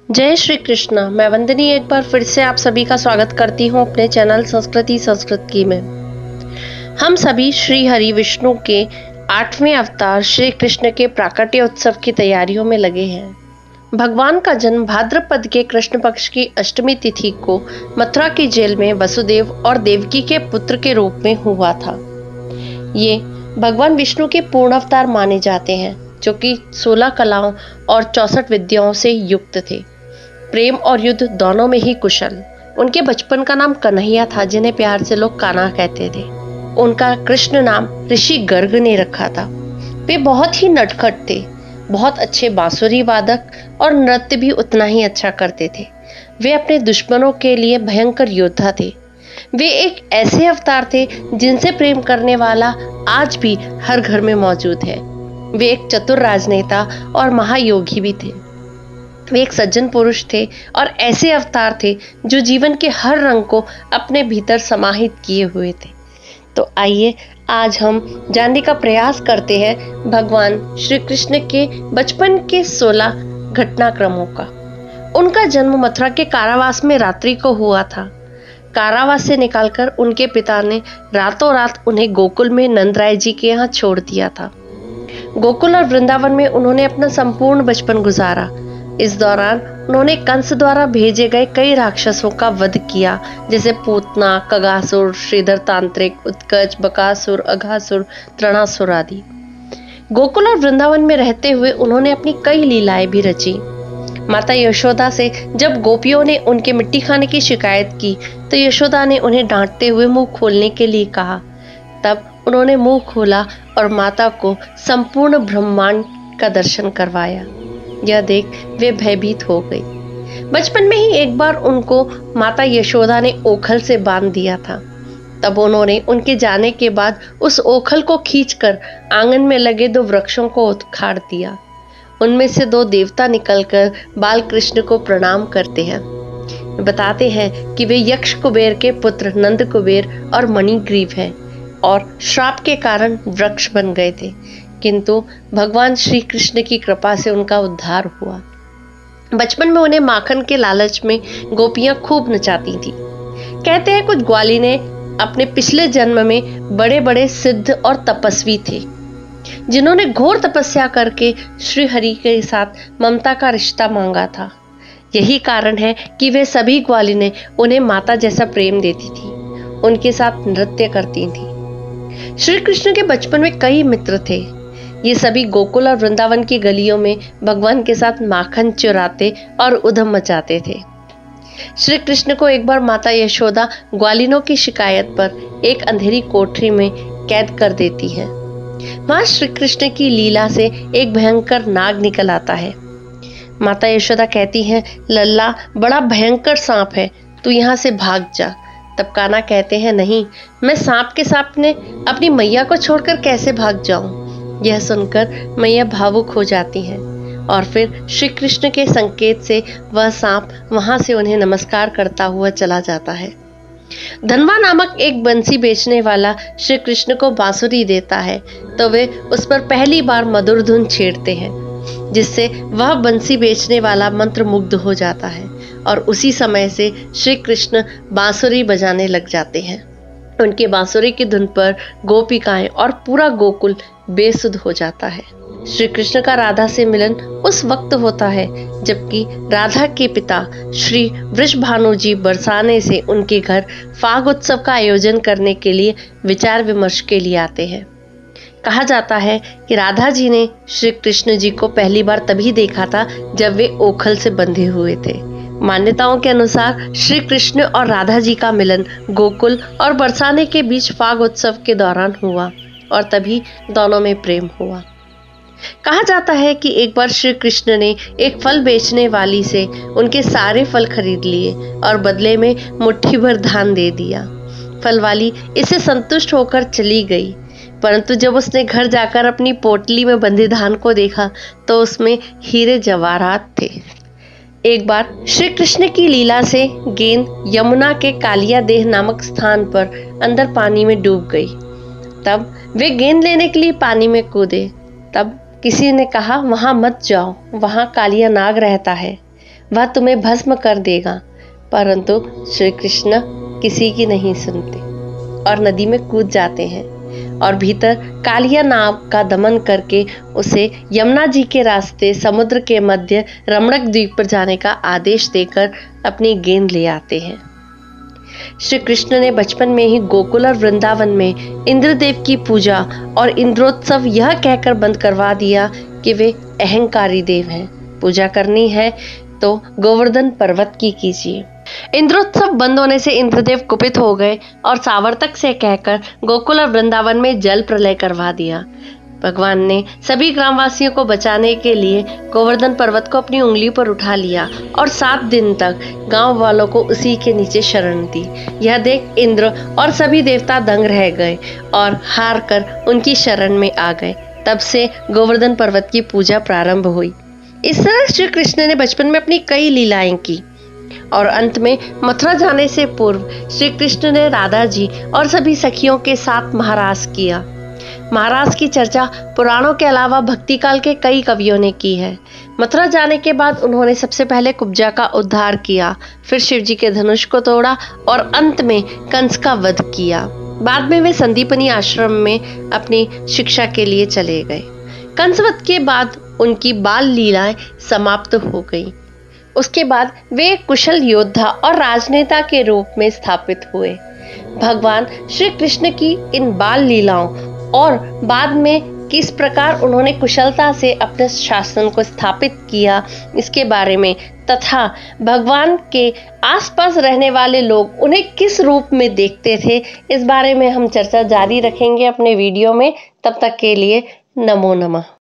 जय श्री कृष्ण। मैं वंदनी एक बार फिर से आप सभी का स्वागत करती हूँ अपने चैनल संस्कृति संस्कृत में। हम सभी श्री हरि विष्णु के 8वें अवतार श्री कृष्ण के प्राकट्य उत्सव की तैयारियों में लगे हैं। भगवान का जन्म भाद्रपद के कृष्ण पक्ष की अष्टमी तिथि को मथुरा की जेल में वसुदेव और देवकी के पुत्र के रूप में हुआ था। ये भगवान विष्णु के पूर्ण अवतार माने जाते हैं, जो कि 16 कलाओं और 64 विद्याओं से युक्त थे। प्रेम और युद्ध दोनों में ही कुशल। उनके बचपन का नाम कन्हैया था, जिन्हें प्यार से लोग कान्हा कहते थे। उनका कृष्ण नाम ऋषि गर्ग ने रखा था। वे बहुत ही नटखट थे, बहुत अच्छे बांसुरी वादक और नृत्य भी उतना ही अच्छा करते थे। वे अपने दुश्मनों के लिए भयंकर योद्धा थे। वे एक ऐसे अवतार थे जिनसे प्रेम करने वाला आज भी हर घर में मौजूद है। वे एक चतुर राजनेता और महायोगी भी थे। वे एक सज्जन पुरुष थे और ऐसे अवतार थे जो जीवन के हर रंग को अपने भीतर समाहित किए हुए थे। तो आइए आज हम जानने का प्रयास करते हैं भगवान श्री कृष्ण के बचपन के 16 घटनाक्रमों का। उनका जन्म मथुरा के कारावास में रात्रि को हुआ था। कारावास से निकालकर उनके पिता ने रातों रात उन्हें गोकुल में नंदराय जी के यहाँ छोड़ दिया था। गोकुल और वृंदावन में उन्होंने अपना संपूर्ण बचपन गुजारा। इस दौरान उन्होंने कंस द्वारा भेजे गए कई राक्षसों का वध किया, जैसे पूतना, कगासुर, श्रीधर तांत्रिक, उत्कच, बकासुर, अघासुर, तृणासुर आदि। गोकुल और वृंदावन में रहते हुए उन्होंने अपनी कई लीलाएं भी रची। माता यशोदा से जब गोपियों ने उनके मिट्टी खाने की शिकायत की तो यशोदा ने उन्हें डांटते हुए मुंह खोलने के लिए कहा। तब उन्होंने मुंह खोला और माता को संपूर्ण ब्रह्मांड का दर्शन करवाया। यह देख वे भयभीत हो गई। बचपन में ही एक बार उनको माता यशोदा ने ओखल से बांध दिया था। तब उन्होंने उनके जाने के बाद उस ओखल को खींचकर आंगन में लगे 2 वृक्षों को उखाड़ दिया। उनमें से 2 देवता निकलकर बाल कृष्ण को प्रणाम करते हैं। बताते हैं कि वे यक्ष कुबेर के पुत्र नंद कुबेर और मणिग्रीव हैं और श्राप के कारण वृक्ष बन गए थे, किंतु भगवान श्री कृष्ण की कृपा से उनका उद्धार हुआ। बचपन में उन्हें माखन के लालच में गोपियां खूब नचाती थी। कहते हैं कुछ ग्वालिने अपने पिछले जन्म में बड़े बड़े सिद्ध और तपस्वी थे, जिन्होंने घोर तपस्या करके श्री हरि के साथ ममता का रिश्ता मांगा था। यही कारण है कि वे सभी ग्वालिने उन्हें माता जैसा प्रेम देती थी, उनके साथ नृत्य करती थी। श्री कृष्ण के बचपन में कई मित्र थे। ये सभी गोकुल और वृंदावन की गलियों में भगवान के साथ माखन चुराते और उधम मचाते थे। श्री कृष्ण को एक बार माता यशोदा ग्वालिनों की शिकायत पर एक अंधेरी कोठरी में कैद कर देती है। वहां श्री कृष्ण की लीला से एक भयंकर नाग निकल आता है। माता यशोदा कहती हैं, लल्ला बड़ा भयंकर सांप है, तू यहाँ से भाग जा। तब कान्हा कहते हैं, नहीं, मैं सांप के सामने अपनी मैया को छोड़कर कैसे भाग जाऊं। यह सुनकर मैया भावुक हो जाती हैं और फिर श्री कृष्ण के संकेत से वह सांप वहां से उन्हें नमस्कार करता हुआ चला जाता है। धनवा नामक एक बंसी बेचने वाला श्री कृष्ण को बांसुरी देता है तो वे उस पर पहली बार मधुर धुन छेड़ते हैं, जिससे वह बंसी बेचने वाला मंत्र मुग्ध हो जाता है और उसी समय से श्री कृष्ण बांसुरी बजाने लग जाते हैं। उनके बांसुरी की धुन पर गोपिकाएं और पूरा गोकुल बेसुध हो जाता है। श्री कृष्ण का राधा से मिलन उस वक्त होता है जबकि राधा के पिता श्री वृषभानु जी बरसाने से उनके घर फाग उत्सव का आयोजन करने के लिए विचार विमर्श के लिए आते हैं। कहा जाता है कि राधा जी ने श्री कृष्ण जी को पहली बार तभी देखा था जब वे ओखल से बंधे हुए थे। मान्यताओं के अनुसार श्री कृष्ण और राधा जी का मिलन गोकुल और बरसाने के बीच फाग उत्सव के दौरान हुआ और तभी दोनों में प्रेम हुआ। कहा जाता है कि एक बार श्री कृष्ण ने एक फल बेचने वाली से उनके सारे फल खरीद लिए और बदले में मुट्ठी भर धान दे दिया। फल वाली इससे संतुष्ट होकर चली गई, परंतु जब उसने घर जाकर अपनी पोटली में बंधे धान को देखा तो उसमें हीरे जवाहरात थे। एक बार श्री कृष्ण की लीला से गेंद यमुना के कालिया देह नामक स्थान पर अंदर पानी में डूब गई। तब वे गेंद लेने के लिए पानी में कूदे। तब किसी ने कहा, वहां मत जाओ, वहां कालिया नाग रहता है। वह तुम्हें भस्म कर देगा। परंतु श्री कृष्ण किसी की नहीं सुनते और नदी में कूद जाते हैं और भीतर कालिया नाव का दमन करके उसे यमुना जी के रास्ते समुद्र के मध्य रमणक द्वीप पर जाने का आदेश देकर अपनी गेंद ले आते हैं। श्री कृष्ण ने बचपन में ही गोकुल और वृंदावन में इंद्रदेव की पूजा और इंद्रोत्सव यह कहकर बंद करवा दिया कि वे अहंकारी देव हैं। पूजा करनी है तो गोवर्धन पर्वत की कीजिए। इंद्रोत्सव बंद होने से इंद्रदेव कुपित हो गए और सावर्तक से कहकर गोकुल और वृंदावन में जल प्रलय करवा दिया। भगवान ने सभी ग्रामवासियों को बचाने के लिए गोवर्धन पर्वत को अपनी उंगली पर उठा लिया और 7 दिन तक गांव वालों को उसी के नीचे शरण दी। यह देख इंद्र और सभी देवता दंग रह गए और हार कर उनकी शरण में आ गए। तब से गोवर्धन पर्वत की पूजा प्रारंभ हुई। इस तरह श्री कृष्ण ने बचपन में अपनी कई लीलाएं की और अंत में मथुरा जाने से पूर्व श्री कृष्ण ने राधा जी और सभी सखियों के साथ महारास किया। महारास की चर्चा पुराणों के अलावा भक्ति काल के कई कवियों ने की है। मथुरा जाने के बाद उन्होंने सबसे पहले कुब्जा का उद्धार किया, फिर शिव जी के धनुष को तोड़ा और अंत में कंस का वध किया। बाद में वे संदीपनी आश्रम में अपनी शिक्षा के लिए चले गए। कंसवध के बाद उनकी बाल लीलाएं समाप्त हो गई। उसके बाद वे एक कुशल योद्धा और राजनेता के रूप में स्थापित हुए। भगवान श्री कृष्ण की इन बाल लीलाओं और बाद में किस प्रकार उन्होंने कुशलता से अपने शासन को स्थापित किया, इसके बारे में तथा भगवान के आसपास रहने वाले लोग उन्हें किस रूप में देखते थे, इस बारे में हम चर्चा जारी रखेंगे अपने वीडियो में। तब तक के लिए नमो नमः।